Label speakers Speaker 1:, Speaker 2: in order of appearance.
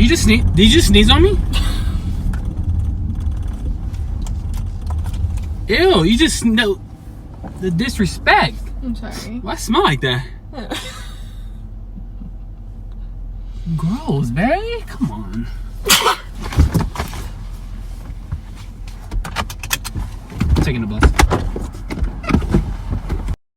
Speaker 1: just sneeze? Did you just sneeze on me? Ew, you just know the disrespect.
Speaker 2: I'm sorry.
Speaker 1: Why smell like that? Gross, Barry. Come on. I'm taking the bus.